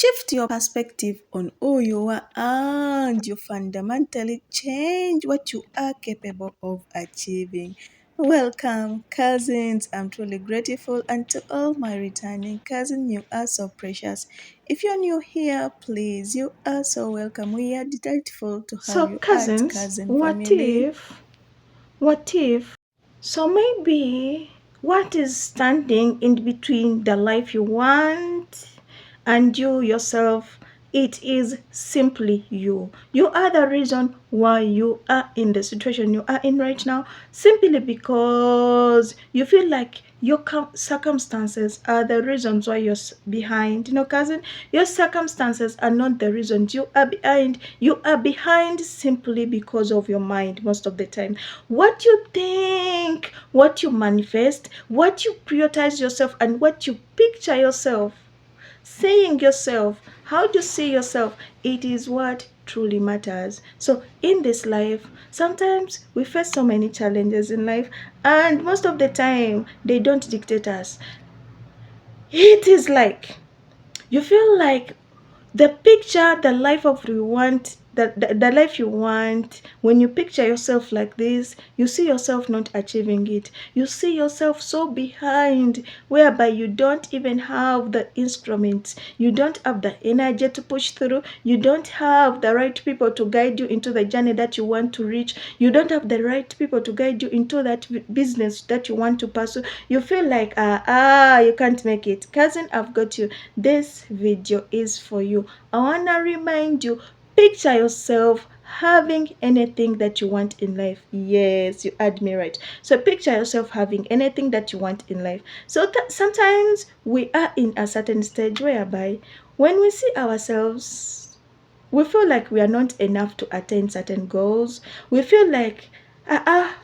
Shift your perspective on who you are and you fundamentally change what you are capable of achieving. Welcome, cousins. I'm truly grateful, and to all my returning cousins, you are so precious. If you're new here, please, you are so welcome. We are delightful to have So, you at cousins, Cousin Family. what if, so maybe what is standing in between the life you want and you yourself? It is simply you. You are the reason why you are in the situation you are in right now, simply because you feel like your circumstances are the reasons why you're behind. Cousin, your circumstances are not the reasons you are behind. You are behind simply because of your mind most of the time. What you think, what you manifest, what you prioritize yourself, and what you picture yourself saying yourself, how to see yourself, it is what truly matters. So in this life, sometimes we face so many challenges in life, and most of the time they don't dictate us. It is like you feel like the picture, the life of you want, the life you want, when you picture yourself like this, you see yourself not achieving it. You see yourself so behind, whereby you don't even have the instruments, you don't have the energy to push through, you don't have the right people to guide you into the journey that you want to reach, you don't have the right people to guide you into that business that you want to pursue. You feel like you can't make it. Cousin, I've got you. This video is for you. I want to remind you, picture yourself having anything that you want in life. Yes, you heard me right. So picture yourself having anything that you want in life. So sometimes we are in a certain stage whereby when we see ourselves, we feel like we are not enough to attain certain goals. We feel like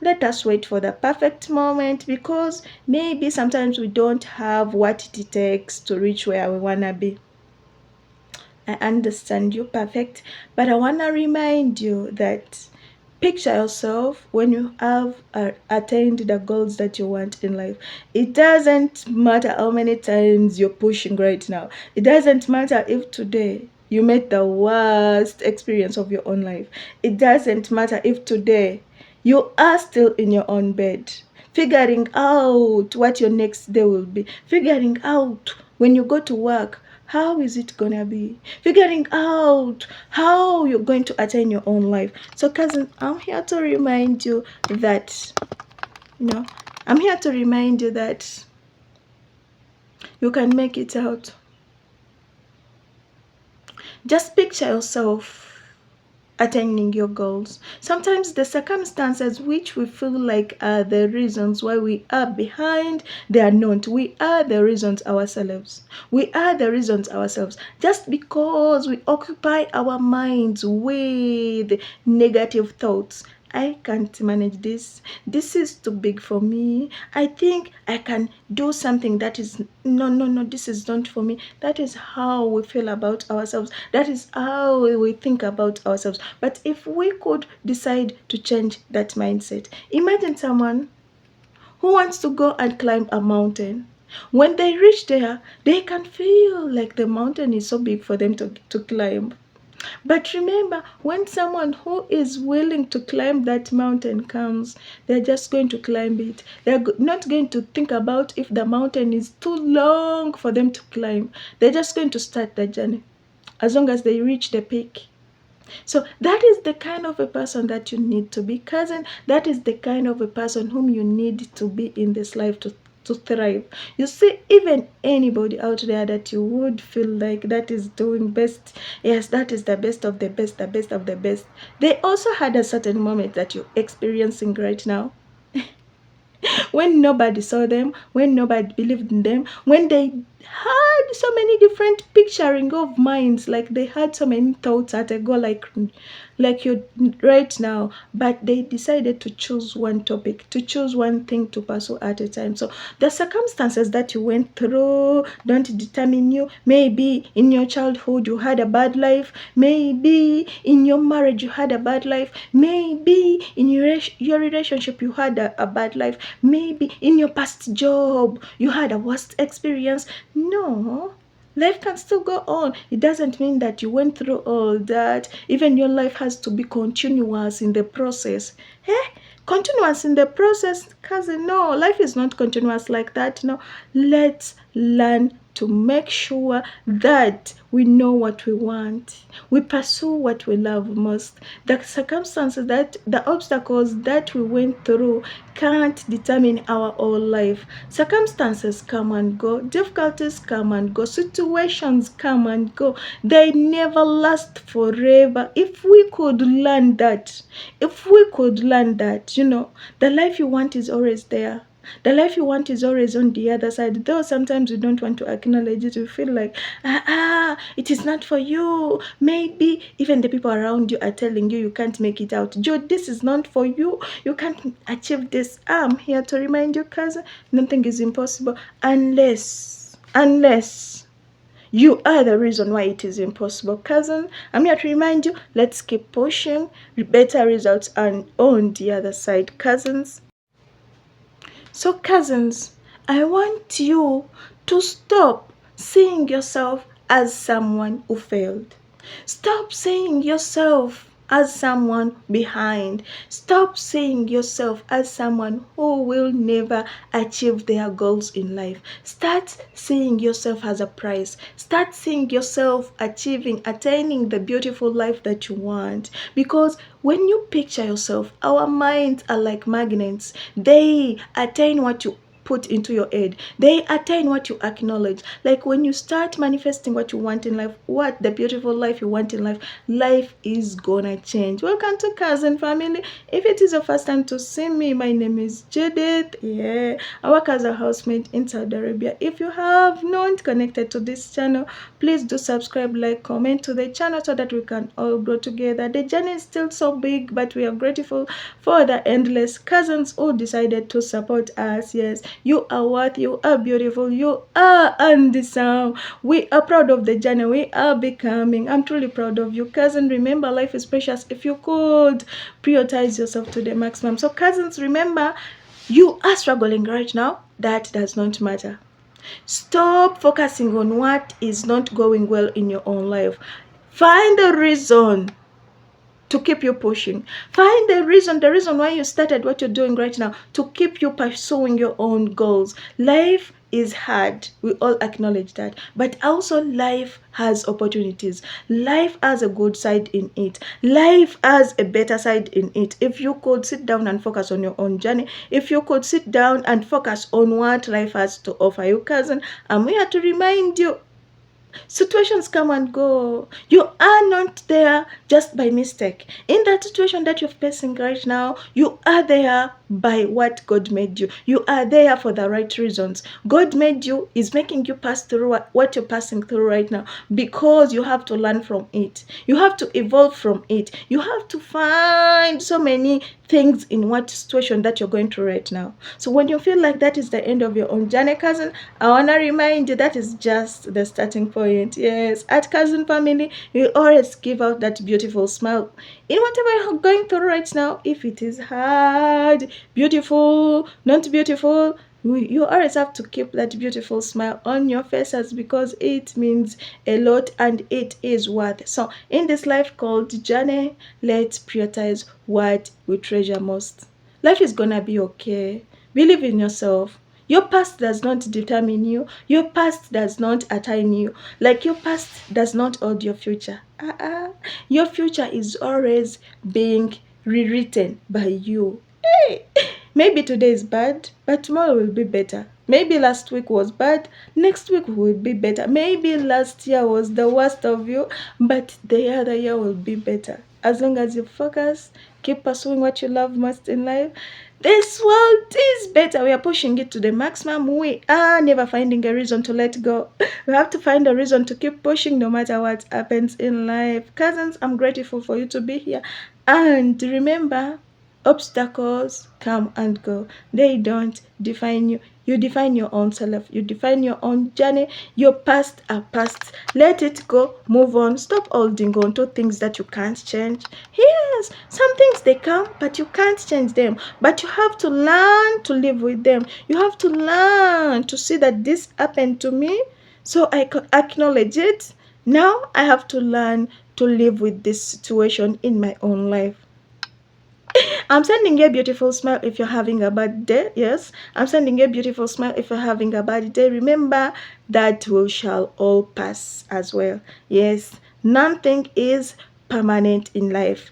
let us wait for the perfect moment, because maybe sometimes we don't have what it takes to reach where we want to be. I understand you perfect, but I want to remind you that picture yourself when you have attained the goals that you want in life. It doesn't matter how many times you're pushing right now. It doesn't matter if today you made the worst experience of your own life. It doesn't matter if today you are still in your own bed, figuring out what your next day will be, figuring out when you go to work, how is it gonna be? Figuring out how you're going to attain your own life. So, cousin, I'm here to remind you that, you know, I'm here to remind you that you can make it out. Just picture yourself attaining your goals. Sometimes the circumstances which we feel like are the reasons why we are behind, they are not. We are the reasons ourselves. We are the reasons ourselves. Just because we occupy our minds with negative thoughts. I can't manage this. This is too big for me. I think I can do something that is no, no, no, this is not for me. That is how we feel about ourselves. That is how we think about ourselves. But if we could decide to change that mindset, imagine someone who wants to go and climb a mountain. When they reach there, they can feel like the mountain is so big for them to climb. But remember, when someone who is willing to climb that mountain comes, they're just going to climb it. They're not going to think about if the mountain is too long for them to climb. They're just going to start the journey as long as they reach the peak. So that is the kind of a person that you need to be, cousin. That is the kind of a person whom you need to be in this life to thrive. You see, even anybody out there that you would feel like that is doing best, yes, that is the best of the best, the best of the best. They also had a certain moment that you're experiencing right now, when nobody saw them, when nobody believed in them, when they had so many different picturing of minds, like they had so many thoughts at a go, like you right now, but they decided to choose one topic, to choose one thing to pursue at a time. So the circumstances that you went through don't determine you. Maybe in your childhood you had a bad life, maybe in your marriage you had a bad life, maybe in your relationship you had a bad life, maybe in your past job you had a worst experience. No, Life can still go on. It doesn't mean that you went through all that. Even your life has to be continuous in the process. Eh? Continuous in the process, cousin? No, life is not continuous like that. No, let's learn to make sure that we know what we want. We pursue what we love most. The circumstances, that the obstacles that we went through can't determine our whole life. Circumstances come and go, difficulties come and go, situations come and go. They never last forever. If we could learn that, the life you want is always there. The life you want is always on the other side. Though sometimes we don't want to acknowledge it, we feel like, it is not for you. Maybe even the people around you are telling you can't make it out. Joe, this is not for you. You can't achieve this. I'm here to remind you, cousin, nothing is impossible unless you are the reason why it is impossible. Cousin, I'm here to remind you, let's keep pushing. Better results are on the other side, cousins. So, cousins, I want you to stop seeing yourself as someone who failed. Stop seeing yourself as someone behind. Stop seeing yourself as someone who will never achieve their goals in life. Start seeing yourself as a prize. Start seeing yourself attaining the beautiful life that you want. Because when you picture yourself, our minds are like magnets. They attain what you put into your head. They attain what you acknowledge. Like when you start manifesting what you want in life, what the beautiful life you want in life, life is gonna change. Welcome to Cousin Family. If it is your first time to see me, my name is Judith. Yeah, I work as a housemaid in Saudi Arabia. If you have not connected to this channel, please do subscribe, like, comment to the channel so that we can all grow together. The journey is still so big, but we are grateful for the endless cousins who decided to support us. Yes, you are worth, you are beautiful, you are handsome. We are proud of the journey we are becoming. I'm truly proud of you, cousin. Remember, life is precious. If you could prioritize yourself to the maximum. So, cousins, remember, you are struggling right now. That does not matter. Stop focusing on what is not going well in your own life. Find a reason to keep you pushing. Find the reason why you started what you're doing right now, to keep you pursuing your own goals. Life is hard. We all acknowledge that. But also life has opportunities. Life has a good side in it. Life has a better side in it. If you could sit down and focus on your own journey, if you could sit down and focus on what life has to offer you, cousin, I'm here to remind you, situations come and go. You are not there just by mistake. In that situation that you're facing right now, you are there by what God made you. You are there for the right reasons. God made you, is making you pass through what you're passing through right now, because you have to learn from it. You have to evolve from it. You have to find so many things in what situation that you're going through right now. So when you feel like that is the end of your own journey, cousin, I want to remind you that is just the starting point. Yes, at Cousin Family, we always give out that beautiful smile in whatever you're going through right now. If it is hard, beautiful, not beautiful, you always have to keep that beautiful smile on your faces, because it means a lot and it is worth. So in this life called journey, let's prioritize what we treasure most. Life is gonna be okay. Believe in yourself. Your past does not determine you. Your past does not attain you. Like your past does not hold your future. Your future is always being rewritten by you. Hey, maybe today is bad, but tomorrow will be better. Maybe last week was bad, next week will be better. Maybe last year was the worst of you, but the other year will be better. As long as you focus, keep pursuing what you love most in life, this world is better. We are pushing it to the maximum. We are never finding a reason to let go. We have to find a reason to keep pushing no matter what happens in life. Cousins, I'm grateful for you to be here. And remember, obstacles come and go. They don't define you. You define your own self. You define your own journey. Your past are past. Let it go. Move on. Stop holding on to things that you can't change. Yes, some things they come, but you can't change them. But you have to learn to live with them. You have to learn to see that this happened to me, So I acknowledge it. Now I have to learn to live with this situation in my own life. I'm sending you a beautiful smile if you're having a bad day. Yes, I'm sending you a beautiful smile if you're having a bad day. Remember that we shall all pass as well. Yes, nothing is permanent in life.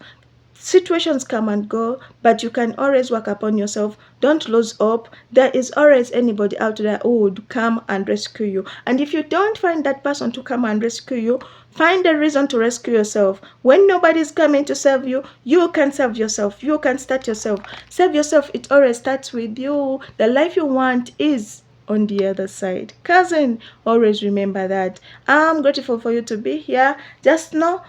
Situations come and go, but you can always work upon yourself. Don't lose hope. There is always anybody out there who would come and rescue you. And if you don't find that person to come and rescue you, find a reason to rescue yourself. When nobody's coming to save you, you can save yourself. You can start yourself. Save yourself. It always starts with you. The life you want is on the other side. Cousin, always remember that. I'm grateful for you to be here. Just know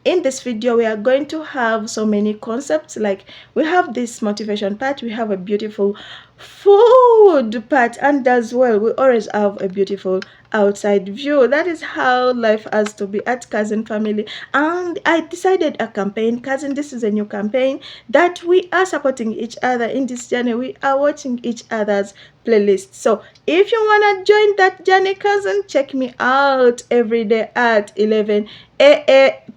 in this video we are going to have so many concepts. Like, we have this motivation part, we have a beautiful food part, and as well we always have a beautiful outside view. That is how life has to be at Cousin Family. And I decided a campaign, Cousin, this is a new campaign, that we are supporting each other in this journey. We are watching each other's playlist. So if you want to join that journey, Cousin, check me out every day at 11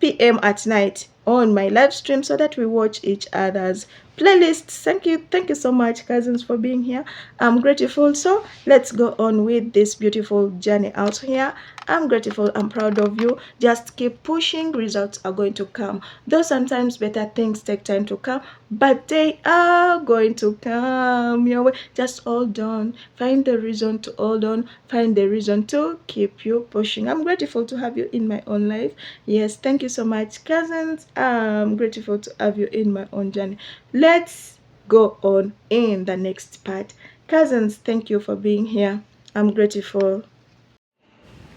p.m. at night on my live stream, so that we watch each other's playlists. Thank you so much, cousins, for being here. I'm grateful. So let's go on with this beautiful journey out here. I'm grateful. I'm proud of you. Just keep pushing. Results are going to come. Though sometimes better things take time to come, but they are going to come your way. Just hold on. Find the reason to hold on. Find the reason to keep you pushing. I'm grateful to have you in my own life. Yes, thank you so much, cousins. I'm grateful to have you in my own journey. Let's go on in the next part. Cousins, thank you for being here. I'm grateful.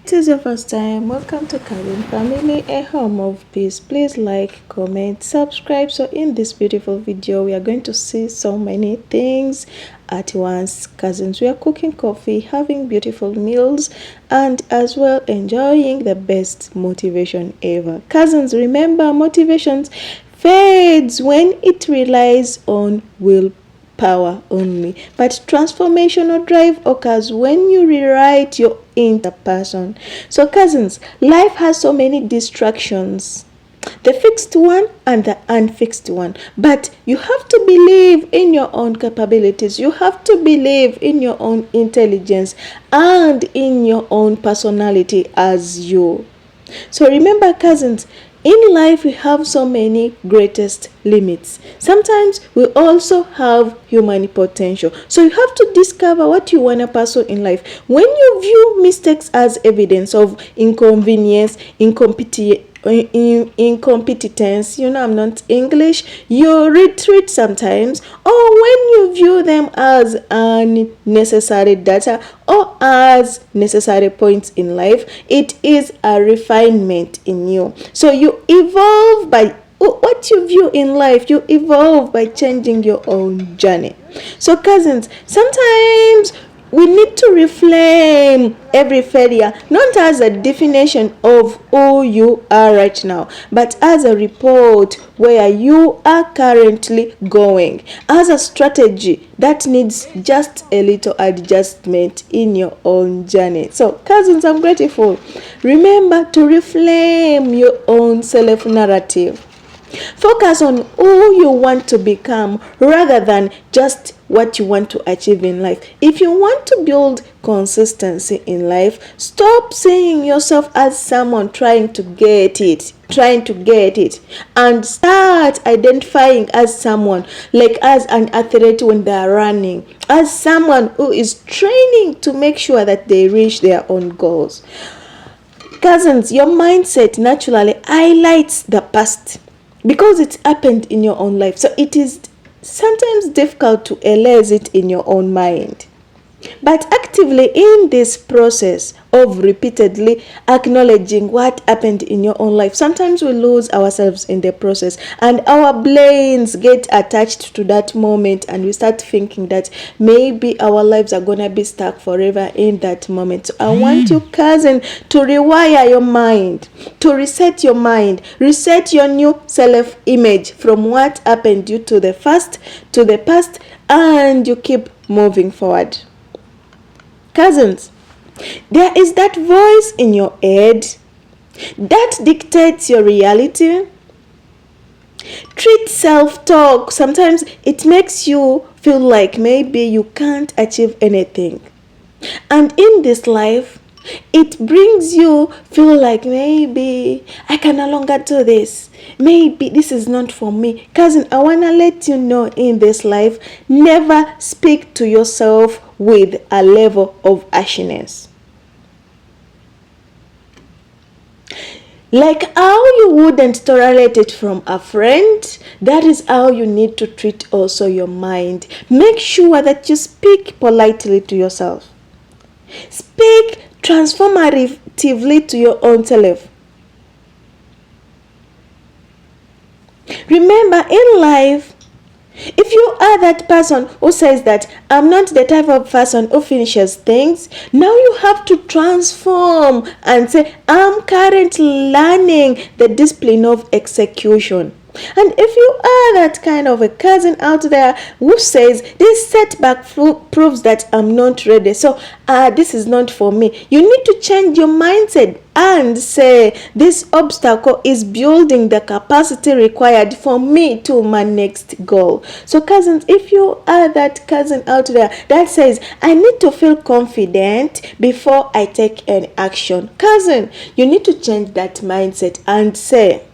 It is your first time, welcome to Cousin Family, a home of peace. Please like, comment, subscribe. So in this beautiful video, we are going to see so many things at once. Cousins, we are cooking coffee, having beautiful meals, and as well enjoying the best motivation ever. Cousins, remember, motivation fades when it relies on willpower only, but transformational drive occurs when you rewrite your inner person. So cousins, life has so many distractions, the fixed one and the unfixed one, but you have to believe in your own capabilities. You have to believe in your own intelligence and in your own personality as you. So remember, cousins, in life we have so many greatest limits. Sometimes we also have human potential. So you have to discover what you want to pursue in life. When you view mistakes as evidence of inconvenience, incompetence, I'm not English, you retreat sometimes, or when you view them as unnecessary data or as necessary points in life, it is a refinement in you. So you evolve by what you view in life. You evolve by changing your own journey. So cousins, sometimes we need to reframe every failure not as a definition of who you are right now, but as a report where you are currently going, as a strategy that needs just a little adjustment in your own journey. So cousins, I'm grateful. Remember to reframe your own self-narrative. Focus on who you want to become rather than just what you want to achieve in life. If you want to build consistency in life, stop seeing yourself as someone trying to get it, and start identifying as someone, like as an athlete when they are running, as someone who is training to make sure that they reach their own goals. Cousins, your mindset naturally highlights the past because it happened in your own life. So it is sometimes difficult to erase it in your own mind. But actively in this process of repeatedly acknowledging what happened in your own life, sometimes we lose ourselves in the process and our brains get attached to that moment, and we start thinking that maybe our lives are gonna be stuck forever in that moment. So I want you, cousin, to rewire your mind, to reset your mind, reset your new self-image from what happened due to the past, and you keep moving forward. Cousins, There is that voice in your head that dictates your reality. Treat self-talk. Sometimes it makes you feel like maybe you can't achieve anything. And in this life, it brings you feel like maybe I can no longer do this. Maybe this is not for me. Cousin, I want to let you know in this life, never speak to yourself with a level of harshness. Like how you wouldn't tolerate it from a friend, that is how you need to treat also your mind. Make sure that you speak politely to yourself. Speak transformatively to your own self. Remember, in life, if you are that person who says that I'm not the type of person who finishes things, now you have to transform and say I'm currently learning the discipline of execution. And if you are that kind of a cousin out there who says this setback proves that I'm not ready, so this is not for me, you need to change your mindset and say this obstacle is building the capacity required for me to my next goal. So cousins, if you are that cousin out there that says I need to feel confident before I take any action, cousin, you need to change that mindset and say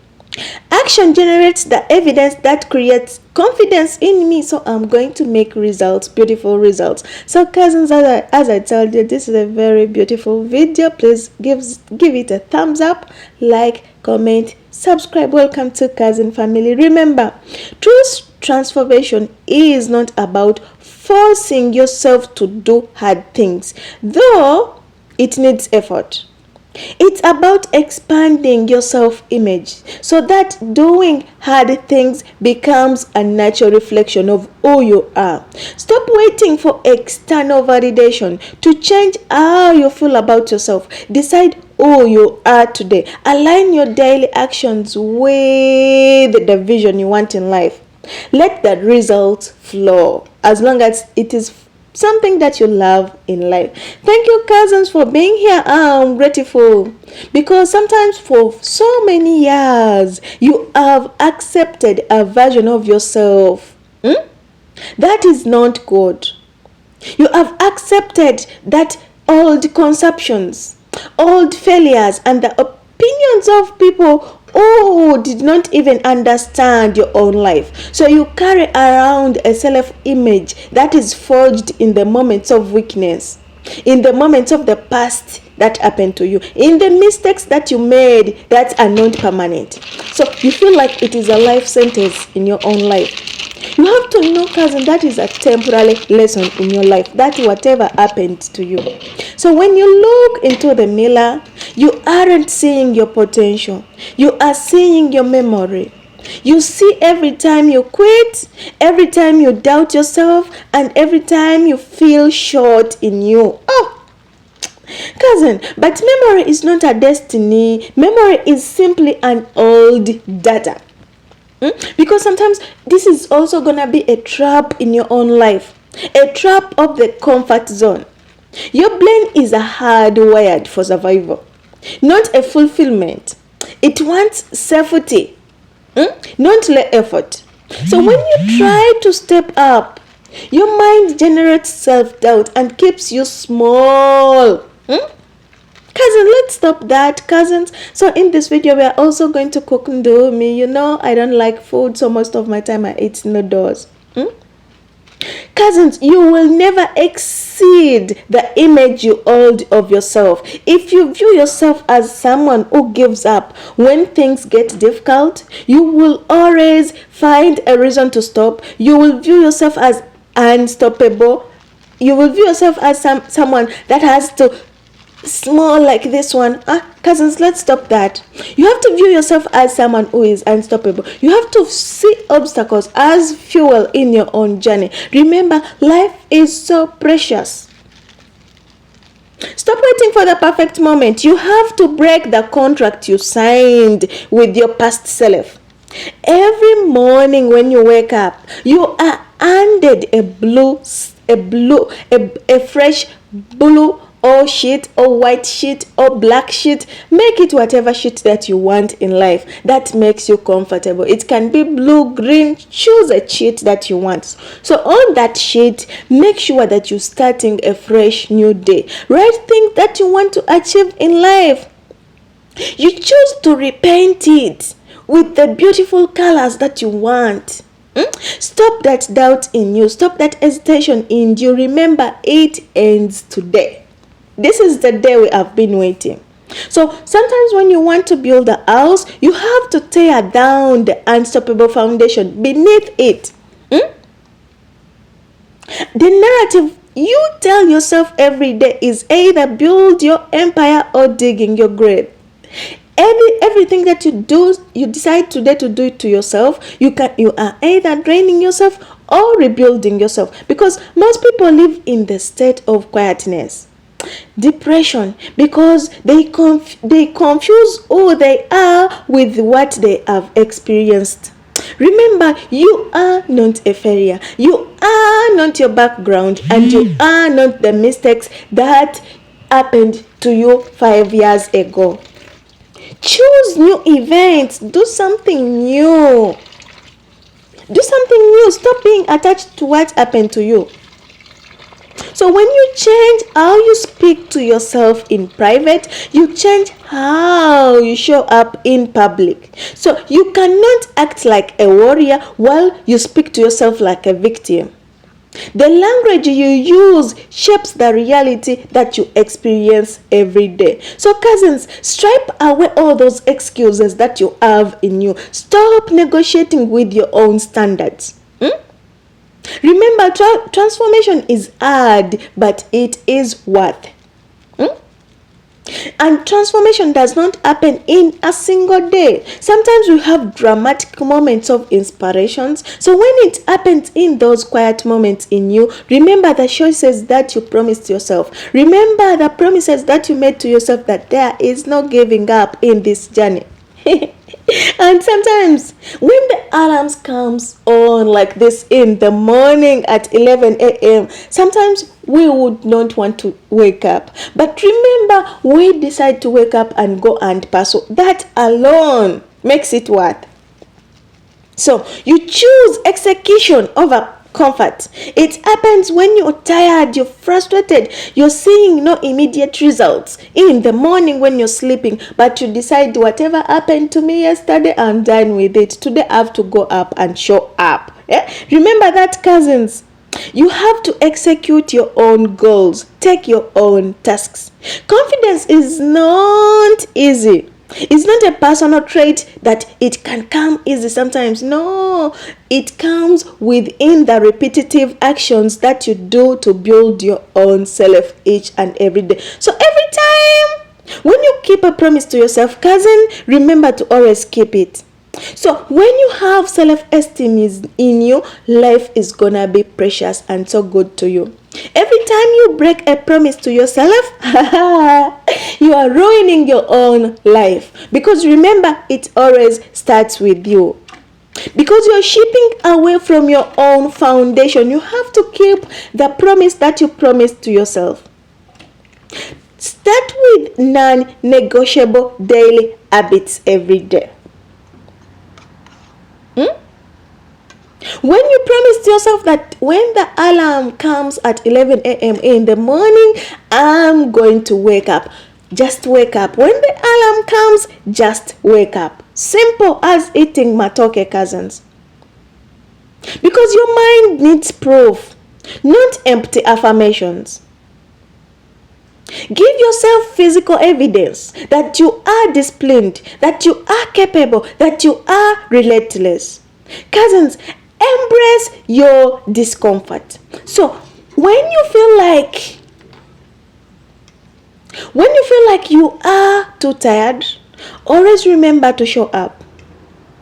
action generates the evidence that creates confidence in me, so I'm going to make results, beautiful results. So cousins, as I told you, this is a very beautiful video. Please give it a thumbs up, like, comment, subscribe. Welcome to Cousin Family. Remember, true transformation is not about forcing yourself to do hard things, though it needs effort. It's about expanding your self-image so that doing hard things becomes a natural reflection of who you are. Stop waiting for external validation to change how you feel about yourself. Decide who you are today. Align your daily actions with the vision you want in life. Let the results flow as long as it is something that you love in life. Thank you, cousins, for being here. I'm grateful because sometimes for so many years you have accepted a version of yourself that is not good. You have accepted that old conceptions, old failures, and the opinions of people who did not even understand your own life. So you carry around a self-image that is forged in the moments of weakness, in the moments of the past that happened to you, in the mistakes that you made that are not permanent. So you feel like it is a life sentence in your own life. You have to know, cousin, that is a temporary lesson in your life, that whatever happened to you. So when you look into the mirror, you aren't seeing your potential. You are seeing your memory. You see every time you quit, every time you doubt yourself, and every time you feel short in you. Oh, cousin, but memory is not a destiny. Memory is simply an old data. Because sometimes this is also gonna be a trap in your own life, a trap of the comfort zone. Your brain is a hardwired for survival, not a fulfillment. It wants safety, not effort. So when you try to step up, your mind generates self-doubt and keeps you small. Cousin, let's stop that, cousins. So in this video we are also going to cook indomie. You know I don't like food, so most of my time I eat noodles. Cousins, you will never exceed the image you hold of yourself. If you view yourself as someone who gives up when things get difficult, you will always find a reason to stop. You will view yourself as unstoppable. You will view yourself as someone that has to small like this one. Cousins, let's stop that. You have to view yourself as someone who is unstoppable. You have to see obstacles as fuel in your own journey. Remember, life is so precious. Stop waiting for the perfect moment. You have to break the contract you signed with your past self. Every morning when you wake up, you are handed a fresh blue or sheet or white sheet or black sheet. Make it whatever sheet that you want in life that makes you comfortable. It can be blue, green. Choose a sheet that you want. So on that sheet, make sure that you're starting a fresh new day. Write things that you want to achieve in life. You choose to repaint it with the beautiful colors that you want. Stop that doubt in you. Stop that hesitation in you. Remember, it ends today. This is the day we have been waiting. So sometimes when you want to build a house, you have to tear down the unstoppable foundation beneath it. The narrative you tell yourself every day is either build your empire or digging your grave. Everything that you do, you decide today to do it to yourself, you are either draining yourself or rebuilding yourself, because most people live in the state of quietness, depression, because they confuse who they are with what they have experienced. Remember, you are not a failure. You are not your background, and you are not the mistakes that happened to you 5 years ago. Choose new events. Do something new. Do something new. Stop being attached to what happened to you. So when you change how you speak to yourself in private, you change how you show up in public. So you cannot act like a warrior while you speak to yourself like a victim. The language you use shapes the reality that you experience every day. So cousins, stripe away all those excuses that you have in you. Stop negotiating with your own standards. Remember, transformation is hard, but it is worth. And transformation does not happen in a single day. Sometimes we have dramatic moments of inspirations. So when it happens in those quiet moments in you, remember the choices that you promised yourself. Remember the promises that you made to yourself, that there is no giving up in this journey. And sometimes when the alarms comes on like this in the morning at 11 a.m., sometimes we would not want to wake up. But remember, we decide to wake up and go and pursue. That alone makes it worth. So you choose execution over comfort. It happens when you're tired, you're frustrated, you're seeing no immediate results in the morning when you're sleeping, but you decide, whatever happened to me yesterday, I'm done with it. Today I have to go up and show up. Remember that, cousins. You have to execute your own goals. Take your own tasks. Confidence is not easy. It's not a personal trait that it can come easy sometimes. No, it comes within the repetitive actions that you do to build your own self each and every day. So every time when you keep a promise to yourself, cousin, remember to always keep it. So when you have self-esteem in you, life is gonna be precious and so good to you. Every time you break a promise to yourself, you are ruining your own life. Because remember, it always starts with you. Because you're shipping away from your own foundation, you have to keep the promise that you promised to yourself. Start with non-negotiable daily habits every day. When you promised yourself that when the alarm comes at 11 a.m. in the morning, I'm going to wake up. Just wake up. When the alarm comes, just wake up. Simple as eating matoke, cousins. Because your mind needs proof, not empty affirmations. Give yourself physical evidence that you are disciplined, that you are capable, that you are relentless. Cousins, embrace your discomfort. So when you feel like you are too tired, always remember to show up.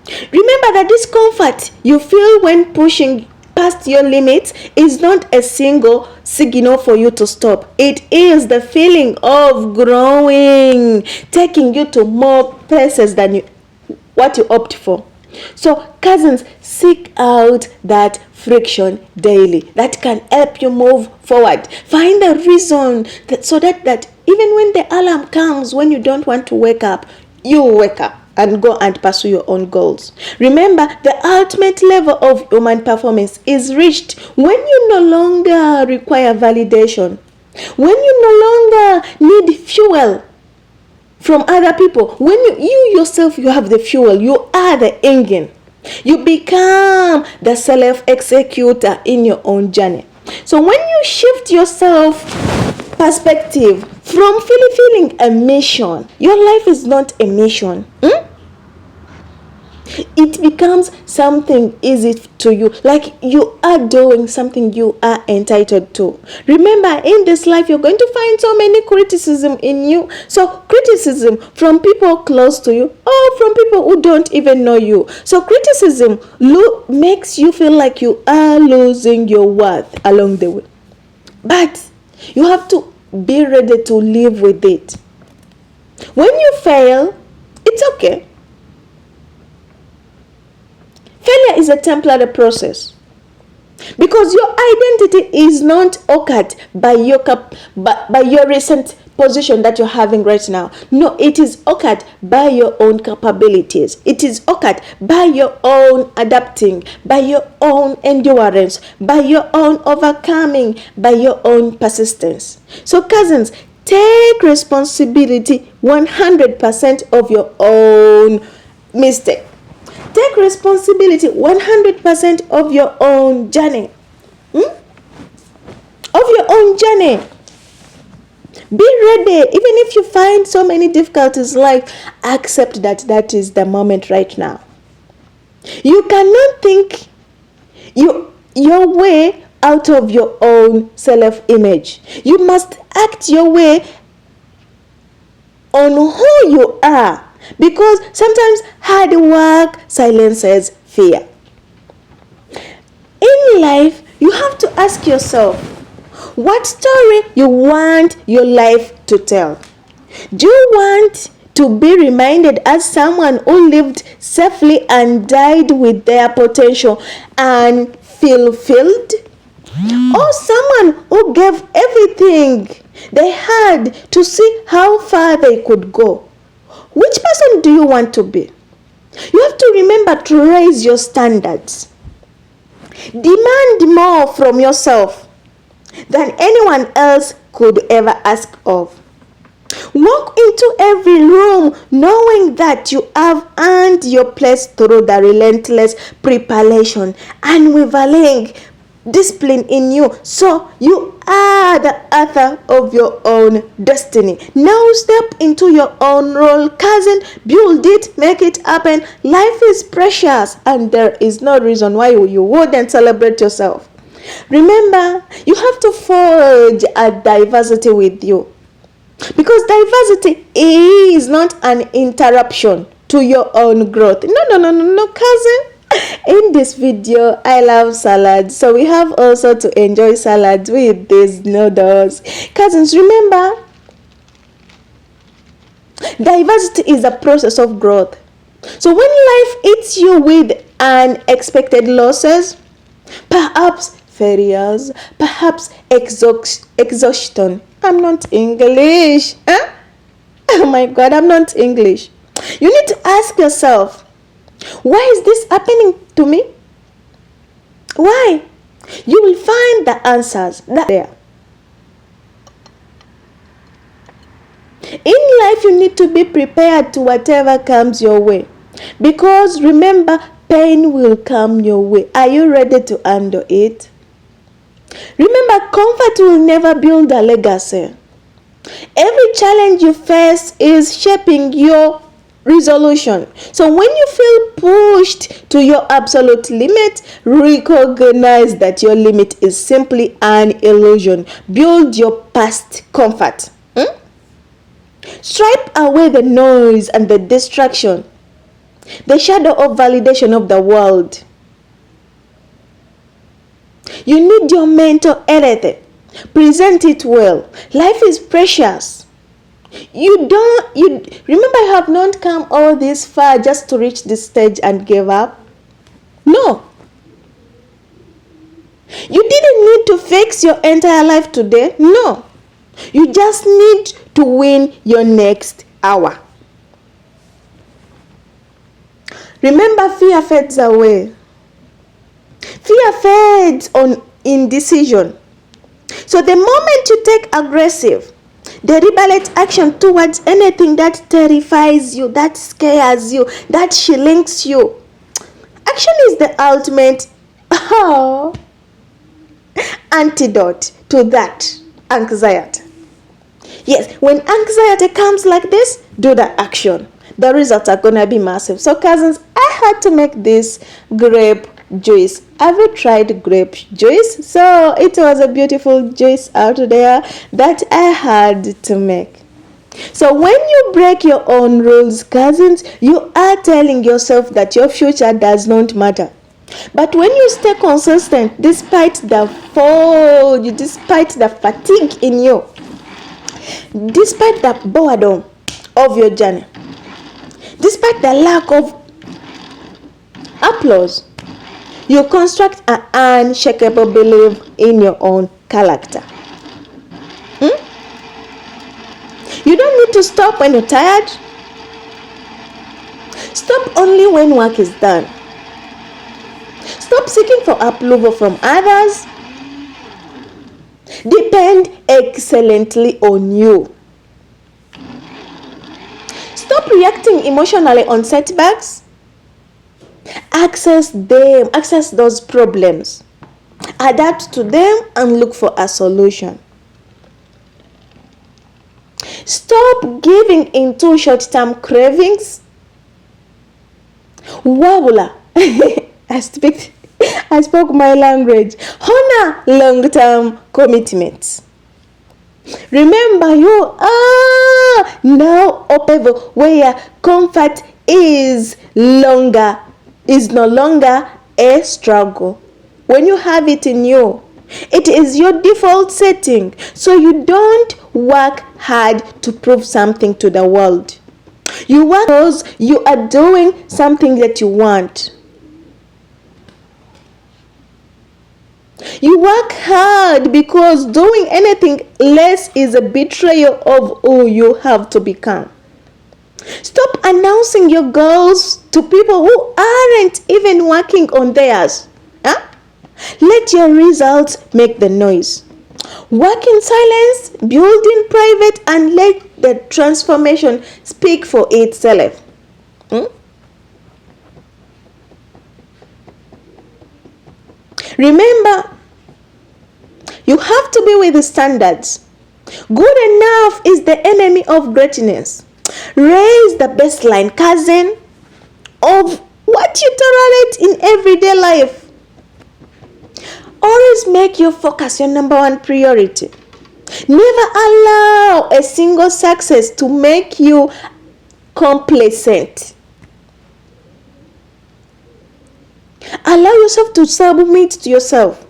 Remember that discomfort you feel when pushing past your limits is not a single signal for you to stop. It is the feeling of growing, taking you to more places than what you opt for. So cousins, seek out that friction daily that can help you move forward. Find a reason so that even when the alarm comes, when you don't want to wake up, you wake up and go and pursue your own goals. Remember, the ultimate level of human performance is reached when you no longer require validation, when you no longer need fuel from other people. When you yourself, you have the fuel, you are the engine. You become the self-executor in your own journey. So when you shift yourself perspective from feeling a mission, your life is not a mission. It becomes something easy to you, like you are doing something you are entitled to. Remember, in this life you're going to find so many criticism in you. So criticism from people close to you or from people who don't even know you. So criticism makes you feel like you are losing your worth along the way, but you have to be ready to live with it. When you fail, it's okay. Failure is a temporary process, because your identity is not occurred by your recent position that you're having right now. No, it is occurred by your own capabilities. It is occurred by your own adapting, by your own endurance, by your own overcoming, by your own persistence. So cousins, take responsibility 100% of your own mistake. Take responsibility 100% of your own journey. Of your own journey. Be ready. Even if you find so many difficulties in life, accept that is the moment right now. You cannot think your way out of your own self-image. You must act your way on who you are. Because sometimes hard work silences fear. In life, you have to ask yourself, what story you want your life to tell? Do you want to be reminded as someone who lived safely and died with their potential and fulfilled? Or someone who gave everything they had to see how far they could go? Which person do you want to be? You have to remember to raise your standards. Demand more from yourself than anyone else could ever ask of. Walk into every room knowing that you have earned your place through the relentless preparation, unwavering discipline in you. So you are the author of your own destiny. Now step into your own role, cousin. Build it, make it happen. Life is precious and there is no reason why you wouldn't celebrate yourself. Remember, you have to forge a diversity with you, because diversity is not an interruption to your own growth. No, cousin. In this video, I love salad, so we have also to enjoy salad with these noodles. Cousins, remember, diversity is a process of growth. So when life hits you with unexpected losses, perhaps failures, perhaps exhaustion. I'm not English. Huh? Oh my God, I'm not English. You need to ask yourself, why is this happening to me? Why? You will find the answers there. In life, you need to be prepared to whatever comes your way. Because remember, pain will come your way. Are you ready to handle it? Remember, comfort will never build a legacy. Every challenge you face is shaping your resolution. So when you feel pushed to your absolute limit, recognize that your limit is simply an illusion. Build your past comfort. Stripe away the noise and the distraction, the shadow of validation of the world. You need your mental health. Present it well. Life is precious. You remember, you have not come all this far just to reach this stage and give up. No. You didn't need to fix your entire life today. No. You just need to win your next hour. Remember, fear fades away. Fear fades on indecision. So the moment you take aggressive, deliberate action towards anything that terrifies you, that scares you, that shrinks you, action is the ultimate antidote to that anxiety. Yes, when anxiety comes like this, do the action. The results are gonna be massive. So cousins, I had to make this grape juice. Have you tried grape juice? So it was a beautiful juice out there that I had to make. So when you break your own rules, cousins, you are telling yourself that your future does not matter. But when you stay consistent, despite the fall, despite the fatigue in you, despite the boredom of your journey, despite the lack of applause, you construct an unshakable belief in your own character. You don't need to stop when you're tired. Stop only when work is done. Stop seeking for approval from others. Depend excellently on you. Stop reacting emotionally on setbacks. Access them, access those problems. Adapt to them and look for a solution. Stop giving into short-term cravings. Wabula. I spoke my language. Honor long-term commitments. Remember, you are now a level where comfort is no longer a struggle. When you have it in you, it is your default setting. So you don't work hard to prove something to the world. You work because you are doing something that you want. You work hard because doing anything less is a betrayal of who you have to become. Stop announcing your goals to people who aren't even working on theirs. Let your results make the noise. Work in silence, build in private, and let the transformation speak for itself. Remember, you have to be with the standards. Good enough is the enemy of greatness. Raise the baseline, cousin, of what you tolerate in everyday life. Always make your focus your number one priority. Never allow a single success to make you complacent. Allow yourself to submit to yourself.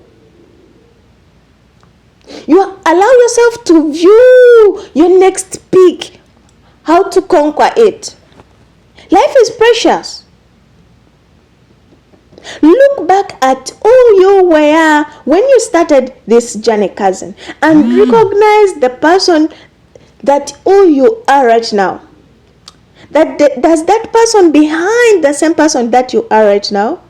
You allow yourself to view your next peak, how to conquer it. Life is precious. Look back at who you were when you started this journey, cousin, and recognize the person that who you are right now. Does that person behind the same person that you are right now?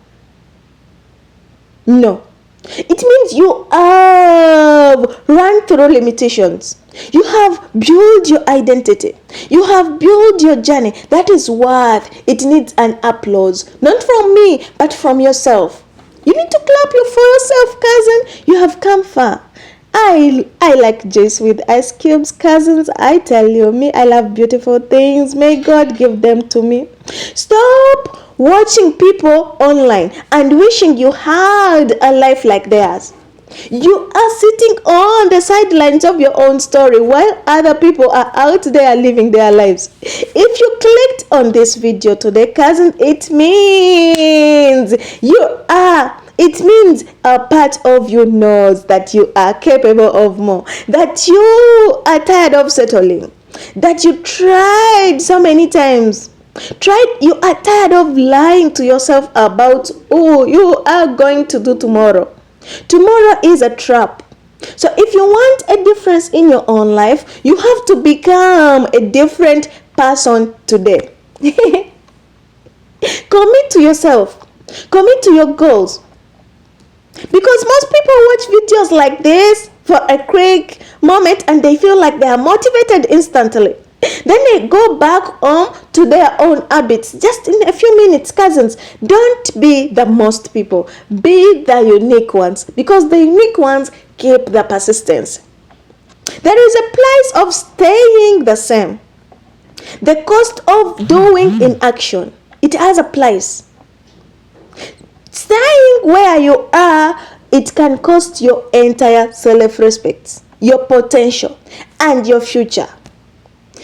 No. It means you have run through limitations. You have built your identity. You have built your journey. That is what it needs an applause. Not from me, but from yourself. You need to clap for yourself, cousin. You have come far. I like juice with ice cubes, cousins. I tell you, I love beautiful things. May God give them to me. Stop watching people online and wishing you had a life like theirs. You are sitting on the sidelines of your own story while other people are out there living their lives. If you clicked on this video today, cousin, it means a part of you knows that you are capable of more, that you are tired of settling, that you tried so many times. You are tired of lying to yourself about who you are going to do tomorrow. Tomorrow is a trap. So if you want a difference in your own life, you have to become a different person today. Commit to yourself. Commit to your goals. Because most people watch videos like this for a quick moment and they feel like they are motivated instantly. Then they go back home to their own habits just in a few minutes. Cousins, don't be the most people. Be the unique ones, because the unique ones keep the persistence. There is a price of staying the same. The cost of doing inaction. It has a price. Staying where you are, it can cost your entire self-respect, your potential, and your future.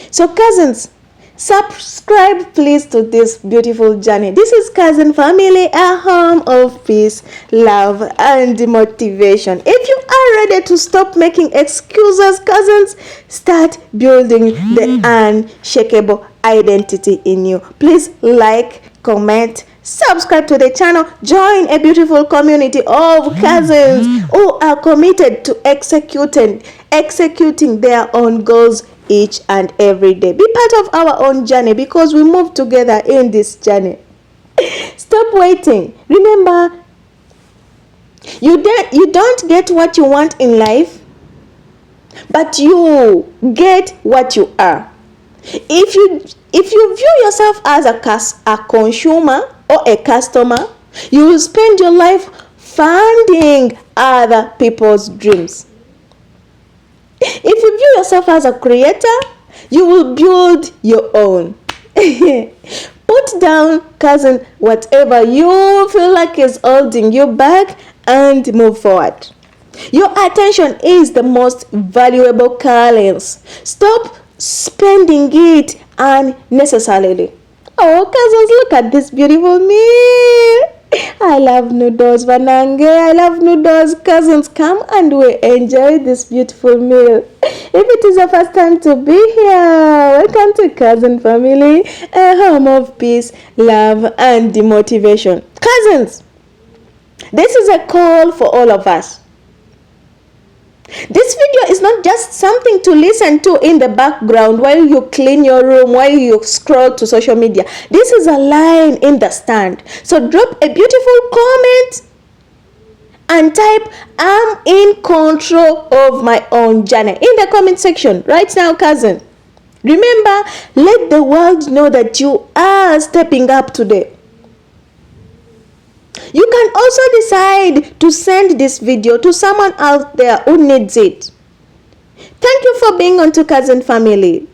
So cousins, subscribe please to this beautiful journey. This is Cousin Family, a home of peace, love, and motivation. If you are ready to stop making excuses, cousins, start building the unshakable identity in you. Please like, comment, subscribe to the channel, join a beautiful community of cousins who are committed to executing their own goals each and every day. Be part of our own journey, because we move together in this journey. Stop waiting. Remember, you don't get what you want in life, but you get what you are. If you view yourself as a consumer or a customer, you will spend your life funding other people's dreams. If you view yourself as a creator, you will build your own. Put down, cousin, whatever you feel like is holding you back and move forward. Your attention is the most valuable currency. Stop spending it unnecessarily. Oh, cousins, look at this beautiful meal. I love noodles, Vanange. I love noodles. Cousins, come and we enjoy this beautiful meal. If it is your first time to be here, welcome to Cousin Family, a home of peace, love, and motivation. Cousins, this is a call for all of us. This video is not just something to listen to in the background while you clean your room, while you scroll to social media. This is a line in the stand. So drop a beautiful comment and type, "I'm in control of my own journey," in the comment section right now, cousin. Remember, let the world know that you are stepping up today. You can also decide to send this video to someone out there who needs it. Thank you for being on to Cousin Family.